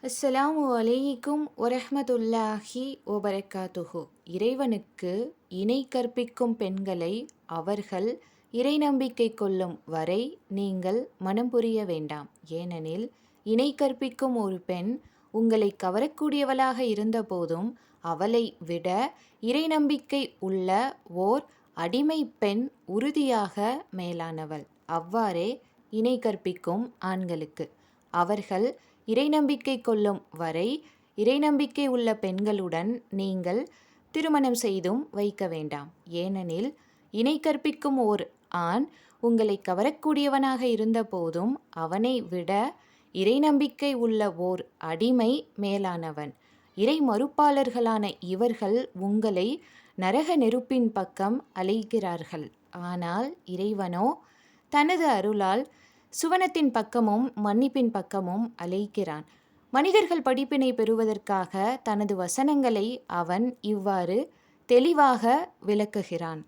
அஸ்ஸலாமு அலைக்கும் வரஹ்மத்துல்லாஹி வபரகாத்துஹு. இறைவனுக்கு இணை கற்பிக்கும் பெண்களை அவர்கள் இறை நம்பிக்கை கொள்ளும் வரை நீங்கள் மனம் புரிய வேண்டாம். ஏனெனில் இணை கற்பிக்கும் ஒரு பெண் உங்களை கவரக்கூடியவளாக இருந்தபோதும் அவளை விட இறை நம்பிக்கை உள்ள ஓர் அடிமை பெண் உறுதியாக மேலானவள். அவ்வாறே இணை கற்பிக்கும் ஆண்களுக்கு அவர்கள் இறை நம்பிக்கை கொள்ளும் வரை இறை நம்பிக்கை உள்ள பெண்களுடன் நீங்கள் திருமணம் செய்தும் வைக்க வேண்டாம். ஏனெனில் இணை கற்பிக்கும் ஓர் ஆண் உங்களை கவரக்கூடியவனாக இருந்த போதும் அவனை விட இறை நம்பிக்கை உள்ள ஓர் அடிமை மேலானவன். இறை மறுப்பாளர்களான இவர்கள் உங்களை நரக நெருப்பின் பக்கம் அழைக்கிறார்கள். ஆனால் இறைவனோ தனது அருளால் சுவனத்தின் பக்கமும் மன்னிப்பின் பக்கமும் அழைக்கிறான். மனிதர்கள் படிப்பினை பெறுவதற்காக தனது வசனங்களை அவன் இவ்வாறு தெளிவாக விளக்குகிறான்.